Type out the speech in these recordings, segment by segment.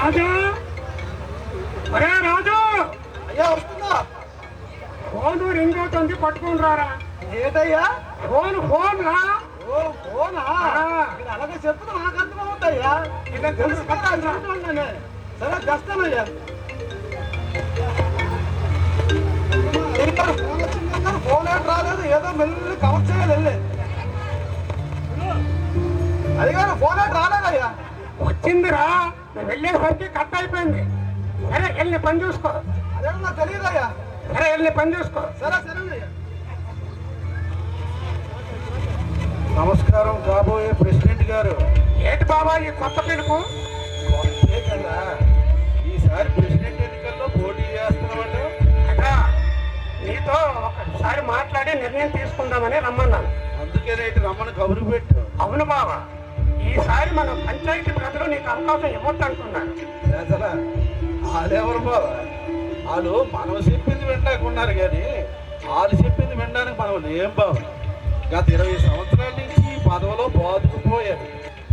రాజు, ఒరే రాజు, అయ్యా వస్తుందా? ఫోన్ రింగ్ అవుతుంది, పట్టుకుని రారా. ఏటయ్యా? ఫోన్ రా. ఓ ఫోనా? ఇది అలాగే చెప్తున్నా నాకు అర్థమవుతాయ్యా. ఇలా తెలుసు కదా చెప్తున్నానే. సరే చేస్తానయ్యా. ఫోన్ ఏంటి రాలేదు, ఏదో మెల్లి కవర్ చేయాలి వెళ్ళి. అది కానీ ఫోన్ ఏంటి రాలేదయ్యా. వచ్చిందిరా, నువ్వు వెళ్ళేసరికి కట్ అయిపోయింది. సరే వెళ్ళి పని చూసుకో. అదే నాకు తెలియదయ్యా. సరే వెళ్ళి పని చూసుకో. సరే సరేనయ్యా. నమస్కారం కాబోయే ప్రెసిడెంట్ గారు. ఏంటి బాబా ఈ కొత్త పిలుపు? కదా ఈసారి ప్రెసిడెంట్ ఎన్నికల్లో పోటీ చేస్తున్నామంట. అదా నీతో ఒకసారి మాట్లాడి నిర్ణయం తీసుకుందామని రమ్మన్నాను. అందుకే రేటు రమ్మని కబురు పెట్టు. అవును బాబా, ఈసారి మన పంచాయతీ ప్రజలు నీకు అవకాశం ఇవ్వద్దు అంటున్నారు. ప్రజలా? వాళ్ళెవరు బాబా? వాళ్ళు మనం చెప్పింది వినడాకున్నారు కానీ వాళ్ళు చెప్పింది వినడానికి మనం లేం బాబా. గత 20 సంవత్సరాల నుంచి ఈ పదవిలో బాదుకుపోయారు.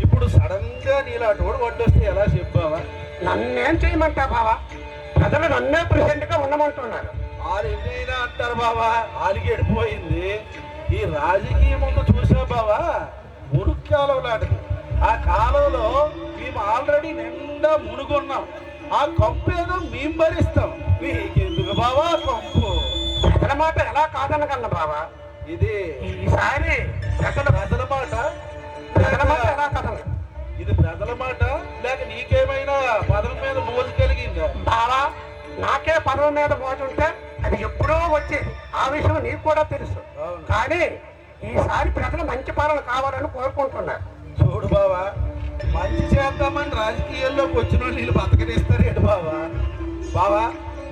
ఇప్పుడు సడన్ గా నీలాంటి వాడు వడ్డొస్తే ఎలా చెప్పావా? నన్నేం చేయమంటా బావా? ప్రజలు నన్నే ప్రెసిడెంట్ గా ఉండమంటున్నారు. వాళ్ళు ఎన్నైనా అంటారు బాబా, వాళ్ళకి ఎడిపోయింది. ఈ రాజకీయం ముందు చూసా బాబా, మురుగు కాలం లాంటిది. ఆ కాలంలో మేము ఆల్రెడీ నిండా మునుగున్నాం. ఆ కంపు ఏదో మేము భరిస్తాం. మీకెందుకు బాబా కంపు? ప్రజల మాట ఎలా కాదనగలను బావా? ఇది ఈసారి ప్రజల మాట. ప్రజల మాట ఎలా కాదన? ఇది ప్రజల మాట లేక నీకేమైనా పదవి మీద మోజు కలిగిందా? బావా, నాకే పదవి మీద మోజు ఉంటే అది ఎప్పుడో వచ్చేది. ఆ విషయం నీకు కూడా తెలుసు. కానీ ఈసారి ప్రజలు మంచి పాలన కావాలని కోరుకుంటున్నారు. చూడు బావా, మంచి చేద్దామని రాజకీయాల్లోకి వచ్చిన వాళ్ళు వీళ్ళు బతకనిస్తారు ఏంటి బావా? బావా,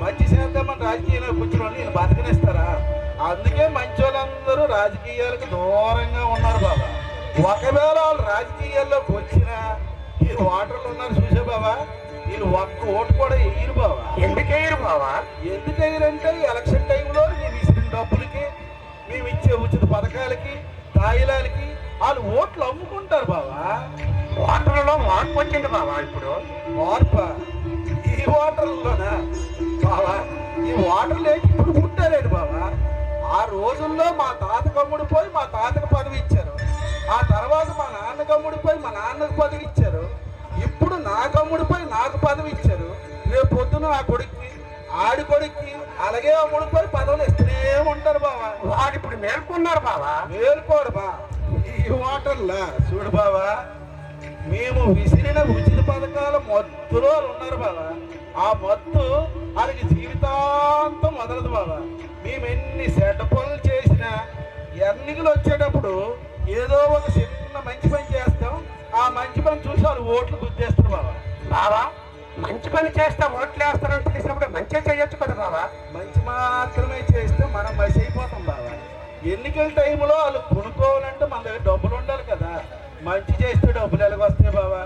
మంచి చేద్దామని రాజకీయాల్లోకి వచ్చిన వాళ్ళు వీళ్ళు బతకనిస్తారా? అందుకే మంచి వాళ్ళందరూ రాజకీయాలకు దూరంగా ఉన్నారు బాబా. ఒకవేళ వాళ్ళు రాజకీయాల్లోకి వచ్చినా ఈ ఓటర్లు ఉన్నారు చూసే బాబా, వీళ్ళు ఒక్క ఓటు కూడా వేయరు బాబా. ఎందుకు వేయరు బావా? ఎందుకు వేయరంటే ఎలక్షన్ టైంలో మేము ఇచ్చిన డబ్బులకి, మేము ఇచ్చే ఉచిత పథకాలకి, తాయిలాలకి వాళ్ళు ఓట్లు అమ్ముకుంటారు బాబా. ఓటర్లలో మార్పు వచ్చింది బావా. ఇప్పుడు మార్ప ఈ ఓటర్లలోనా బాబా? ఈ ఓటర్లు ఏంటి ఇప్పుడు పుట్టారేంటి బాబా? ఆ రోజుల్లో మా తాత కమ్ముడు పోయి మా తాతకు పదవి ఇచ్చారు. ఆ తర్వాత మా నాన్న కమ్ముడు పోయి మా నాన్నకు పదవి ఇచ్చారు. ఇప్పుడు నా కమ్ముడు పోయి నాకు పదవి ఇచ్చారు. రేపు పొద్దున ఆ కొడుక్కి, ఆడి కొడుక్కి అలాగే అమ్ముడు పోయి పదవులు ఇస్తూనే ఉంటారు బాబా. వాడు ఇప్పుడు మేల్కొన్నారు బావా. మేల్కోడు బా. ఈ ఓటర్లా చూడు బాబా, మేము విసిరిన ఉచిత పథకాల మత్తులో ఉన్నారు బాబా. ఆ మత్తు వాళ్ళకి జీవితాంతం వదలదు బాబా. మేము ఎన్ని సెట పనులు చేసినా ఎన్నికలు వచ్చేటప్పుడు ఏదో ఒక చిన్న మంచి పని చేస్తాం. ఆ మంచి పని చూసి వాళ్ళు ఓట్లు గుర్తిస్తారు బాబా. బావా, మంచి పని చేస్తే ఓట్లు వేస్తారని తెలిసినప్పుడు మంచిగా చేయొచ్చు కదా బావా. మంచి మాత్రమే చేస్తే మనం మసి అయిపోతాం బాబా. ఎన్నికల టైంలో వాళ్ళు కొనుక్కోవాలంటే మన దగ్గర డబ్బులు ఉండాలి కదా. మంచి చేస్తే డబ్బులు ఎలాగొస్తాయి బాబా?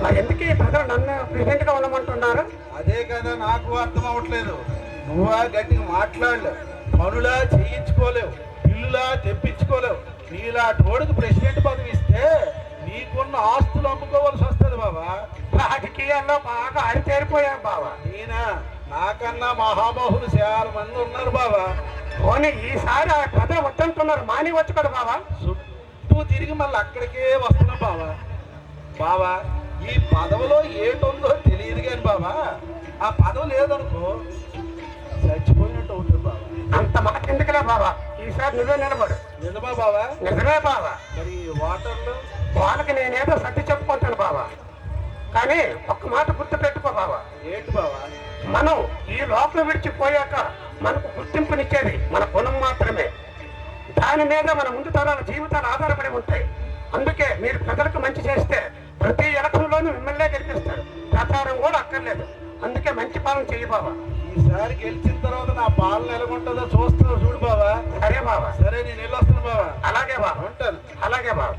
మరి ఎందుకు ఈ ప్రజలు నన్ను ప్రెసిడెంట్ గా ఉండమంటున్నారు? అదే కదా నాకు అర్థం అవ్వట్లేదు. నువ్వా గట్టిగా మాట్లాడలేవు, పనులా చేయించుకోలేవు, ఇల్లులా తెప్పించుకోలేవు. నీలా తోడుకు ప్రెసిడెంట్ పదవి ఇస్తే నీకున్న ఆస్తులు అమ్ముకోవాల్సి వస్తుంది బాబా. రాజకీయాల్లో బాగా అరిచేరిపోయావు బావా. నేనా? నాకన్నా మహాబాహులు చాలా మంది ఉన్నారు బాబా. పోనీ ఈసారి ఆ ప్రజలు వద్దంటున్నారు, మానివచ్చు కదా బావా. చుట్టూ తిరిగి మళ్ళీ అక్కడికే వస్తున్నాం బాబా. బాబా, ఈ పదవిలో ఏటుందో తెలియదు కానీ బాబా, ఆ పదవి లేదనుకో చచ్చిపోయినట్టు అవుతుంది బాబా. అంత మాట ఎందుకులే బాబా, ఈసారి నువ్వే నిలబడు. నిజమా బాబా? నిజమే బాబా. మరి వాటర్లు వాళ్ళకి నేనేదో సర్ది చెప్పుకుంటాను బాబా. కానీ ఒక్క మాట గుర్తు పెట్టుకో బాబా. ఏంటి బాబా? మనం ఈ లోకం విడిచిపోయాక మనకు గుర్తింపునిచ్చేది మన గుణం మాత్రమే. దాని మీద మన ముందు తరాల జీవితాలు ఆధారపడి ఉంటాయి. అందుకే మీరు ప్రజలకు మంచి చేస్తే ప్రతి ఎలక్షన్లోనూ మిమ్మల్నే గెలిపిస్తారు. ప్రచారం కూడా అక్కర్లేదు. అందుకే మంచి పాలన చెయ్యి బాబా. ఈసారి గెలిచిన తర్వాత నా పాలన ఎలాగుంటుందో చూస్తున్నావు చూడు బాబా. సరే బాబా. సరే నేను వెళ్ళొస్తాను బాబా. అలాగే బాబా. ఉంటాను. అలాగే బాబా.